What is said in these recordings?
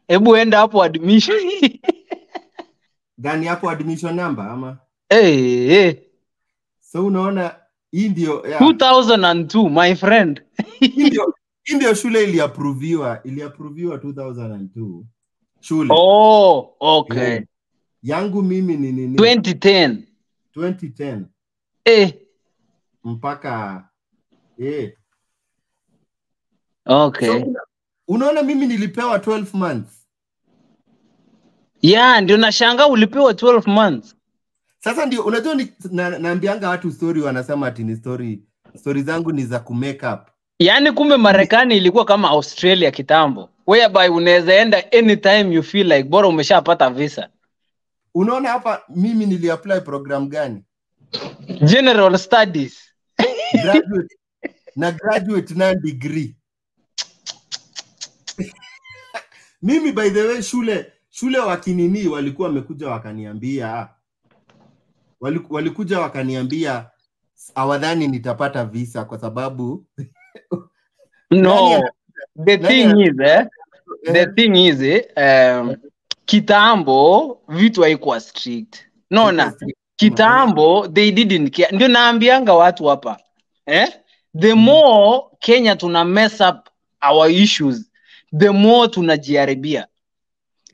Hebu enda hapo admission. Gani hapo admission number ama? So unaona hii ndio 2002 my friend. Hii ndio shule iliapproviwa 2002 shule. Oh, okay. Yangu mimi ni nini? 2010. Mpaka Okay. So, unaona mimi nilipewa 12 months. Yeah, ndio nashangaa ulipewa 12 months. Sasa ndio unajua naambianga watu story wanasema ati ni story zangu ni za ku make up. Yaani kumbe Marekani ilikuwa kama Australia kitambo. Whereby unaweza enda anytime you feel like, bora umeshapata visa. Unaona hapa mimi niliapply program gani? General Studies. Graduate na degree. Mimi by the way shule wakinini walikuwa wamekuja wakaniambia awadhani nitapata visa kwa sababu no. The thing is kitambo vitu haikuwa strict. Naona kitambo they didn't care. Ndio naambianga watu hapa. The more Kenya tuna mess up our issues, the more tunajiharibia.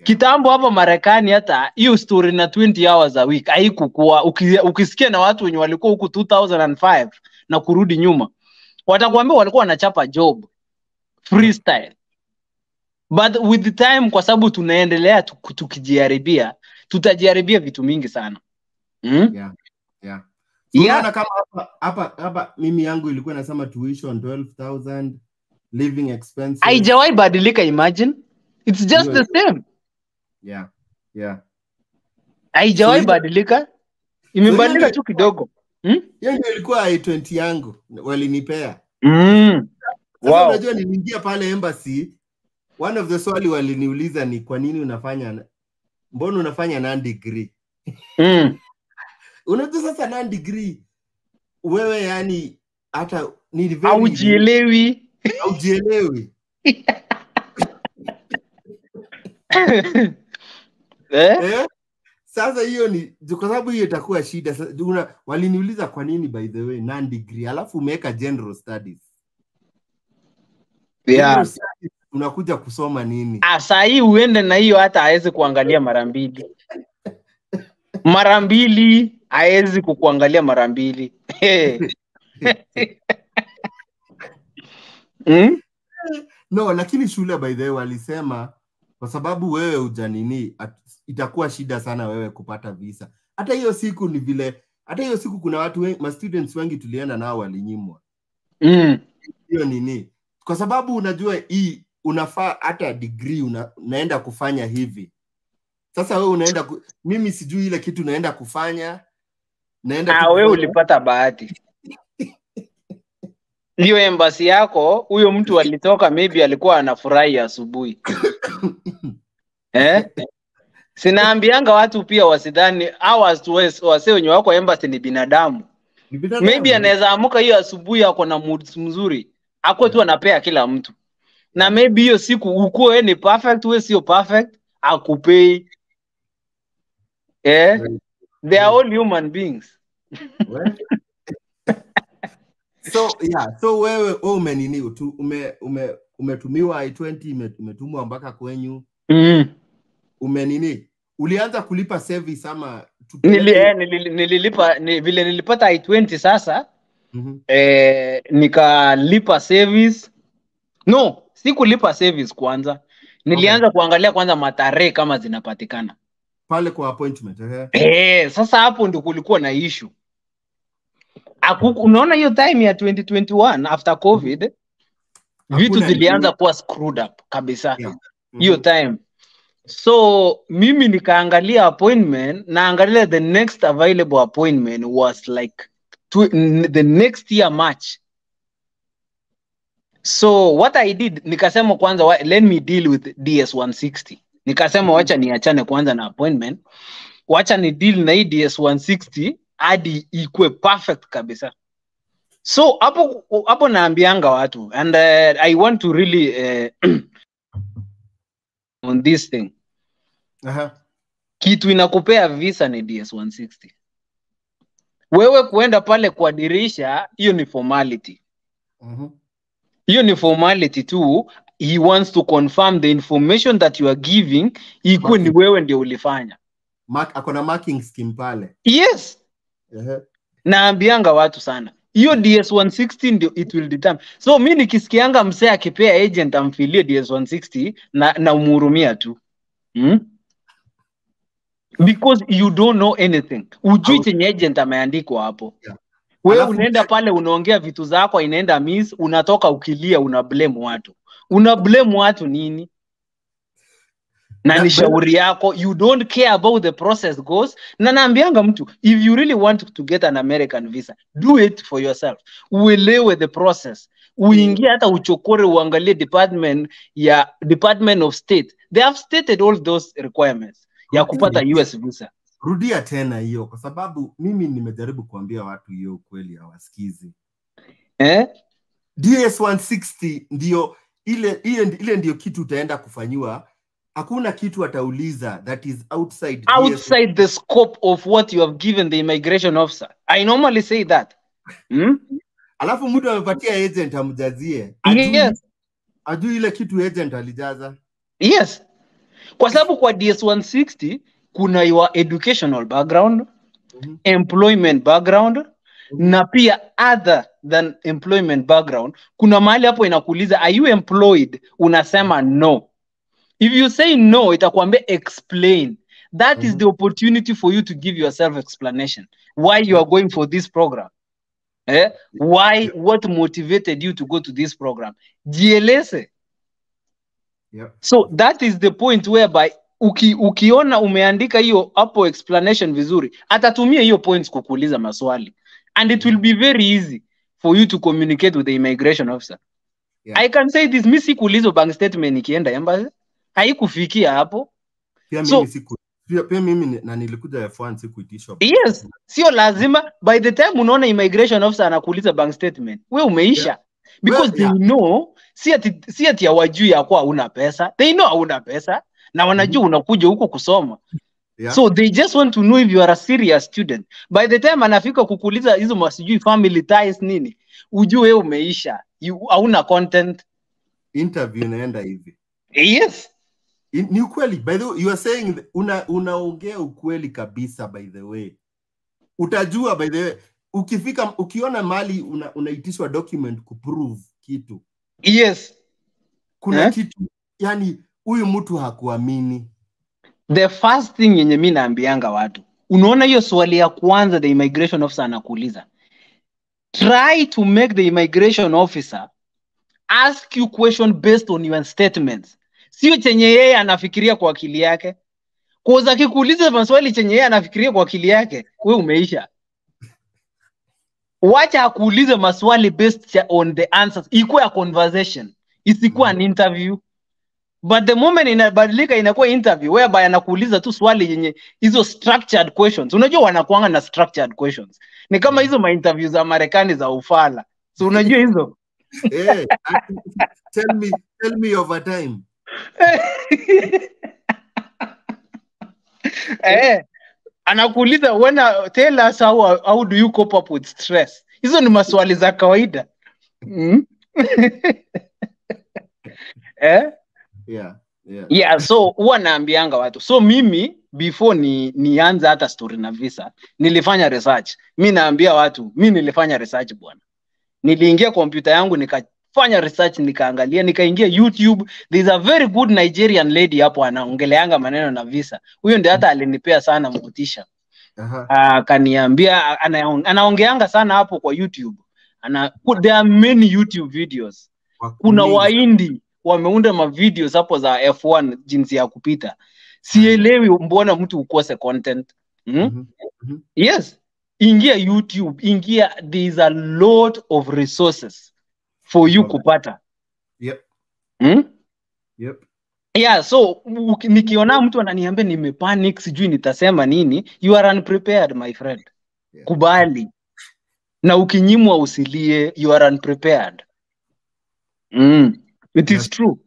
Kitambo hapa Marekani hata hiyo story na 20 hours a week haikukua. Ukisikia na watu wenye walikuwa huku 2005 na kurudi nyuma, watakwambia walikuwa wanachapa job freestyle. But with the time, kwa sababu tunaendelea tukijiharibia, tutajiharibia vitu mingi sana. Unaona kama hapa mimi yangu ilikuwa nasema tuition 12,000, living expenses. Haijawahi badilika, imagine. It's just the same. Haijawahi badilika. Imebadilika tu kidogo. Hiyo ndio ilikuwa I-20 yangu walinipea. Wow. Unajua niliingia pale embassy, one of the swali waliniuliza ni kwa nini mbona unafanya non degree? Unajua sasa non degree wewe yani hata ni very haujielewi. Sasa hiyo ni kwa sababu hiyo itakuwa shida. Waliniuliza kwa nini by the way non degree alafu umeweka general studies. Unakuja kusoma nini? Sasa hii uende na hiyo hata hawezi kuangalia mara mbili. Mara mbili hawezi kukuangalia mara mbili. No, lakini shule by the way walisema kwa sababu wewe ujanini itakuwa shida sana wewe kupata visa. Hata hiyo siku kuna watu students wengi tulienda nao walinyimwa. Hiyo nini? Kwa sababu unajua hii unafaa hata degree unaenda kufanya hivi. Sasa wewe unaenda mimi sijui ile kitu naenda kufanya. Wewe ulipata bahati. Hiyo embassy yako, huyo mtu alitoka maybe alikuwa anafurahi asubuhi. Sinaambianga watu pia wasidhani wase wenye wako embassy ni binadamu. Maybe anaweza amuka hiyo asubuhi ako na mood mzuri. Ako tu anapea kila mtu. Na maybe hiyo siku uko ni perfect, wewe sio perfect, akupei. They are all human beings. So wewe umenini umetumiwa I-20 umetumwa mpaka kwenyu. Umenini ulianza kulipa service ama nililipa vile nilipata I-20 sasa. Nikalipa service. No, sikulipa service kwanza. Nilianza kuangalia kwanza matarehe kama zinapatikana. Pale kwa appointment. Sasa hapo ndio kulikuwa na issue. Unaona hiyo time ya 2021 after COVID, vitu zilianza kuwa screwed up kabisa. Hiyo time. So mimi nikaangalia appointment, naangalia the next available appointment was like the next year March. So what I did, nikasema kwanza let me deal with DS160. Nikasema wacha niachane kwanza na appointment. Wacha ni deal na hii DS160 hadi ikue perfect kabisa. So hapo naambianga watu, and I want to really on this thing. Kitu inakupea visa ni DS-160. Wewe kuenda pale kwa dirisha, hiyo ni formality. Hiyo ni formality tu. He wants to confirm the information that you are giving ikuwe ni wewe ndio ulifanya. Akona marking scheme pale. Yes. Naambianga watu sana. Hiyo DS-160 ndio it will determine. So mimi nikisikianga msee akipea agent amfilie DS-160 na umhurumia tu. Because you don't know anything. Ujui chenye agent ameandikwa hapo. Wewe unaenda pale unaongea vitu zako inaenda miss, unatoka ukilia una blame watu. Una blame watu nini? Na ni shauri yako, you don't care about the process goes. Na naambianga mtu, if you really want to get an American visa, do it for yourself. Uelewe the process. Uingie hata uchokore uangalie Department of State. They have stated all those requirements ya kupata US visa. Rudia tena hiyo kwa sababu mimi nimejaribu kuambia watu hiyo kweli hawasikizi. DS-160 ndio ile ndio kitu utaenda kufanywa. Hakuna kitu atauliza that is outside the scope of what you have given the immigration officer. I normally say that. Alafu mtu amepatia agent amjazie. Yes. Ajui ile kitu agent alijaza. Yes. Kwa sababu kwa DS-160 kuna your educational background, employment background, na pia other than employment background. Kuna mahali hapo inakuuliza are you employed? Unasema no. If you say no, itakwambia explain. That is the opportunity for you to give yourself explanation. Why you are going for this program. Why, what motivated you to go to this program? Jieleze. So that is the point whereby ukiona umeandika hiyo hapo explanation vizuri, atatumia hiyo points kukuuliza maswali. And it will be very easy for you to communicate with the immigration officer. I can say this, mimi sikuulizo bank statement nikienda embassy. Haikufikia hapo. Pia mimi na nilikuja F1 sikuitishwa. Yes, sio lazima. By the time unaona immigration officer anakuuliza bank statement, wewe umeisha. Because they know si ati hawajui ya kwa una pesa. They know hauna pesa na wanajua unakuja huko kusoma. So they just want to know if you are a serious student. By the time anafika kukuuliza hizo masijui family ties nini, ujue wewe umeisha. Hauna content. Interview inaenda hivi. Yes. Ni ukweli. By the way, you are saying unaongea ukweli kabisa by the way. Utajua by the way, ukiona mali unaitishwa document kuprove kitu. Yes. Kuna kitu yani huyu mtu hakuamini. The first thing yenye mimi naambianga watu. Unaona hiyo swali ya kwanza the immigration officer anakuuliza. Try to make the immigration officer ask you question based on your statements. Sio chenye yeye anafikiria kwa akili yake. Kwa akikuuliza maswali chenye yeye anafikiria kwa akili yake, wewe umeisha. Wacha akuulize maswali based on the answers. Ikuwe a conversation. Isikuwa an interview. But the moment inabadilika inakuwa interview whereby anakuuliza tu swali yenye hizo structured questions. Unajua wanakuanga na structured questions. Ni kama hizo ma interviews za Marekani za ufala. So unajua hizo? Tell me over time. Anakuuliza tell us how do you cope up with stress. Hizo ni maswali za kawaida. Yeah, so huwa naambianga watu. So mimi before nianze hata story na visa, nilifanya research. Mimi naambia watu, mimi nilifanya research bwana. Niliingia kompyuta yangu nikafanya research, nikaangalia, nikaingia YouTube. There is a very good Nigerian lady hapo anaongeleanga maneno na visa. Huyo ndiye hata alinipea sana motisha. Akaniambia anaongeanga sana hapo kwa YouTube. There are many YouTube videos. Kuna Wahindi wameunda ma videos hapo za F1 jinsi ya kupita. Sielewi mbona mtu ukose content. Yes. Ingia YouTube, there is a lot of resources for you kupata. Yeah, so nikiona mtu ananiambia nimepanic sijui nitasema nini, you are unprepared my friend. Kubali. Na ukinyimwa usilie, you are unprepared. It is true.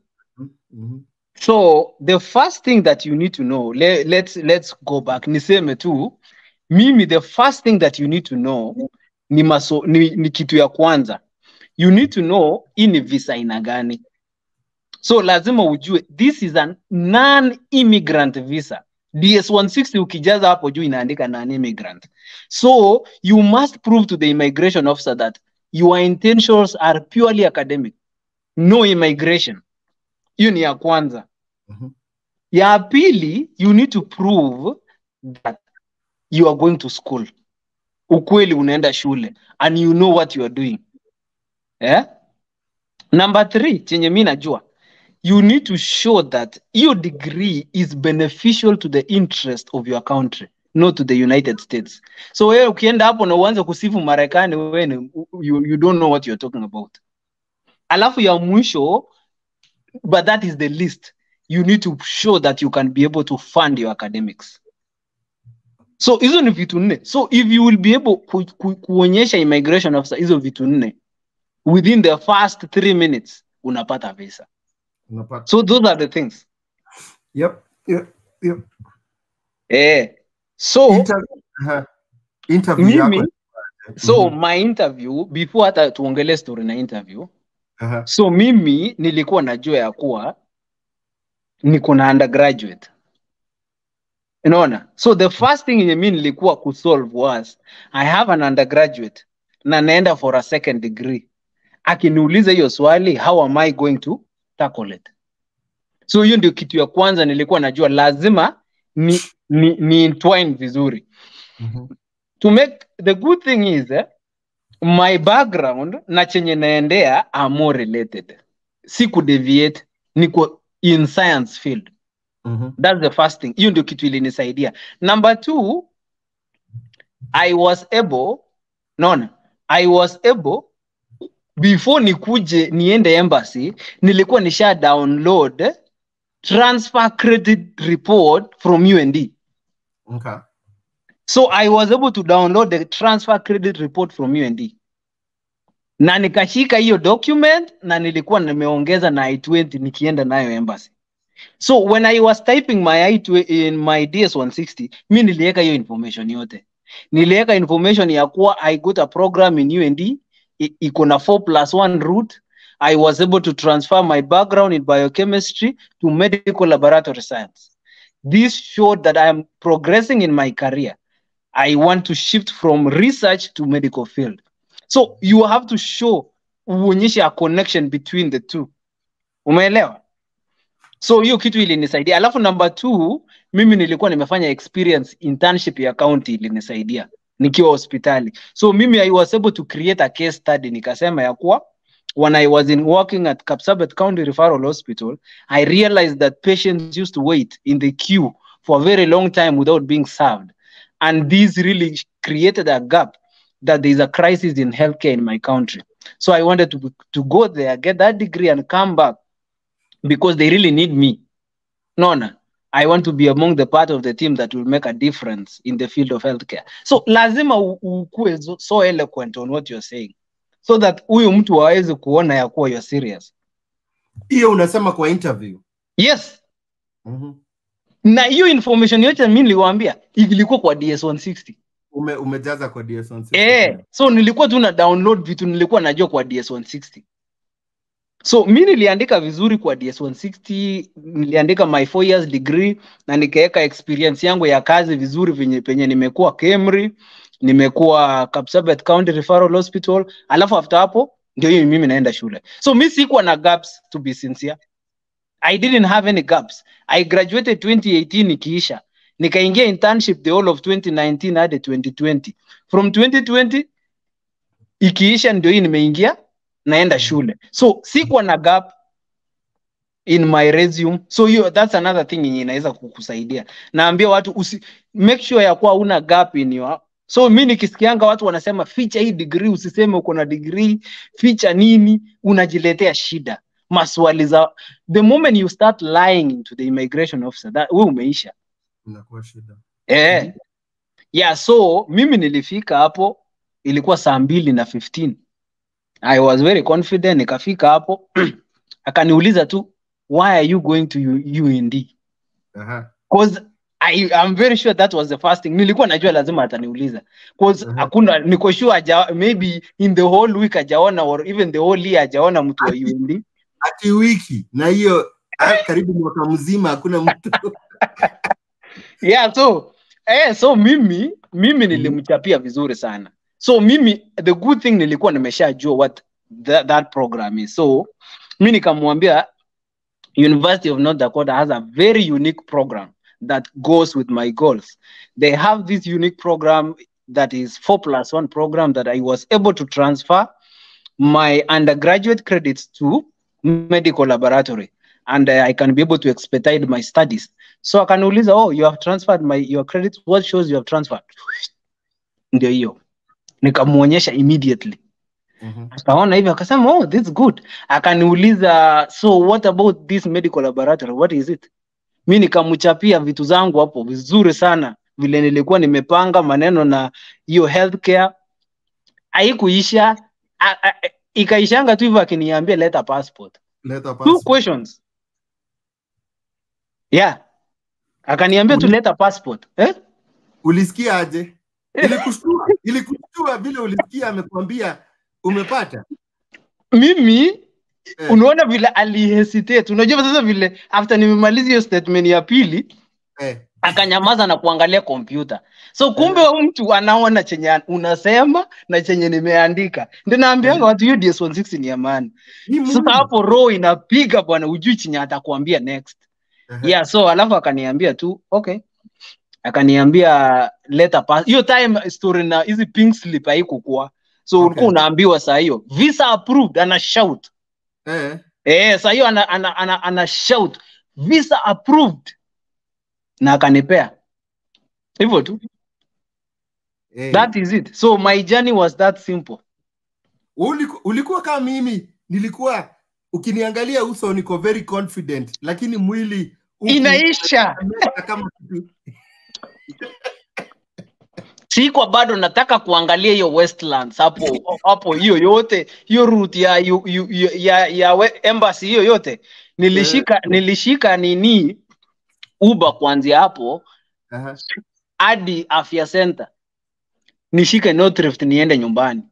So the first thing that you need to know, let's go back. Niseme tu, mimi the first thing that you need to know ni kitu ya kwanza. You need to know hii ni visa aina gani. So lazima ujue this is a non-immigrant visa. DS-160 ukijaza hapo juu inaandika non-immigrant. So you must prove to the immigration officer that your intentions are purely academic. No immigration. Hiyo ni ya kwanza. Ya pili, you need to prove that you are going to school. Ukweli unaenda shule and you know what you are doing. Number 3, chenye mimi najua, you need to show that your degree is beneficial to the interest of your country, not to the United States. So wewe ukienda hapo na uanze kusifu Marekani, wewe you don't know what you're talking about. Alafu ya mwisho, but that is the least, you need to show that you can be able to fund your academics. So hizo ni vitu nne. So if you will be able kuonyesha immigration officer hizo vitu nne within the first 3 minutes, unapata visa. So those are the things. Yep. So interview mimi, so my interview, before hata tuongele story na interview, so mimi nilikuwa najua ya kuwa niko na undergraduate. Unaona? So the first thing mimi nilikuwa kusolve was I have an undergraduate na naenda for a second degree. Akiniuliza hiyo swali, how am I going to tackle it? So hiyo ndio kitu ya kwanza nilikuwa najua lazima ni entwine vizuri. To make the good thing is my background na chenye naendea are more related. Siku deviate, niko in science field. That's the first thing. Hiyo ndio kitu ilinisaidia. Number 2, I was able before nikuje niende embassy, nilikuwa nisha download transfer credit report from UND. Okay. So I was able to download the transfer credit report from UND. Na nikashika hiyo document na nilikuwa nimeongeza na I-20 nikienda nayo embassy. So when I was typing my I-20 in my DS-160, mimi niliweka hiyo information yote. Niliweka information ya kuwa I got a program in UND, iko na 4+1 route. I was able to transfer my background in biochemistry to medical laboratory science. This showed that I am progressing in my career. I want to shift from research to medical field. So you have to show uonyeshe a connection between the two. Umeelewa? So hiyo kitu ilinisaidia. Alafu number 2, mimi nilikuwa nimefanya experience internship ya county ilinisaidia nikiwa hospitali. So mimi I was able to create a case study, nikasema ya kuwa when I was working at Kapsabet County Referral Hospital, I realized that patients used to wait in the queue for a very long time without being served. And this really created a gap that there is a crisis in healthcare in my country. So I wanted to go there, get that degree and come back because they really need me. I want to be among the part of the team that will make a difference in the field of healthcare. So lazima ukue so eloquent on what you're saying, so that huyu mtu aweze kuona ya kuwa you're serious. Hiyo unasema kwa interview? Yes. Na hiyo information yote mimi niliwaambia ilikuwa kwa DS-160. Umejaza kwa DS-160? So nilikuwa tu na download vitu nilikuwa najua kwa DS-160. So mimi niliandika vizuri kwa DS-160, niliandika my 4 years degree na nikaweka experience yangu ya kazi vizuri penye nimekuwa KEMRI, nimekuwa Kapsabet County Referral Hospital, alafu after hapo ndio hiyo mimi naenda shule. So mimi sikuwa na gaps, to be sincere. I didn't have any gaps. I graduated 2018 ikiisha. Nikaingia internship the whole of 2019 hadi 2020. From 2020 ikiisha ndio hii nimeingia naenda shule. So sikuwa na gap in my resume. So that's another thing yenye inaweza kukusaidia. Naambia watu make sure ya kuwa una gap in your. So mimi nikisikianga watu wanasema feature hii degree, usiseme uko na degree, feature nini, unajiletea shida. Maswali za the moment you start lying to the immigration officer, that wewe umeisha. Unakuwa shida. Yeah, so mimi nilifika hapo ilikuwa saa 2:15. I was very confident, nikafika hapo akaniuliza tu why are you going to UND? Because I'm very sure that was the first thing. Nilikuwa najua lazima ataniuliza. Because hakuna, niko sure maybe in the whole week hajaona or even the whole year hajaona mtu wa UND. Ati wiki na hiyo karibu mwaka mzima hakuna mtu. Yeah, so mimi nilimchapia vizuri sana. So mimi, the good thing nilikuwa nimeshajua what that program is. So mimi nikamwambia University of North Dakota has a very unique program that goes with my goals. They have this unique program that is 4+1 program that I was able to transfer my undergraduate credits to medical laboratory, and I can be able to expedite my studies. So akaniuliza, oh, you have transferred your credits, what shows you have transferred? Ndio hiyo. Nikamuonyesha immediately. Akaona hivi akasema, oh, this is good. Akaniuliza, so what about this medical laboratory, what is it? Mimi nikamchapia vitu zangu hapo vizuri sana vile nilikuwa nimepanga maneno na hiyo healthcare. Haikuisha, ikaishanga tu hivyo akiniambia leta passport. 2 questions. Yeah. Akaniambia tu leta passport. Ulisikia aje? Ilikushtua vile ulisikia amekwambia umepata? Mimi unaona vile alihesitate. Unajua sasa vile after nimemaliza hiyo statement ya pili akanyamaza na kuangalia kompyuta. So kumbe mtu anaona chenye unasema na chenye nimeandika. Ndio naambianga watu hiyo DS 160 ni amani. Sasa hapo roho inapiga bwana, ujui chenye atakwambia next. Yeah, so alafu akaniambia tu okay. Akaniambia leta pass. Hiyo time story na hizi pink slip haikukua. So ulikuwa unaambiwa saa hiyo visa approved, ana shout. Saa hiyo ana shout visa approved. Na akanipea. Hivyo tu. That is it. So my journey was that simple. Ulikuwa kama mimi, nilikuwa ukiniangalia uso niko very confident, lakini mwili inaisha. Siko bado nataka kuangalia hiyo Westlands hapo hiyo yote, hiyo route ya embassy hiyo yote. Nilishika nini Uber kuanzia hapo hadi afya center. Nishike North Rift niende nyumbani.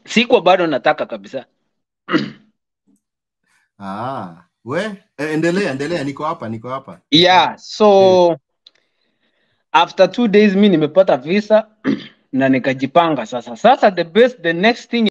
Siko bado nataka kabisa. Endelea, niko hapa. Yeah, so after 2 days mimi nimepata visa na nikajipanga sasa. The next thing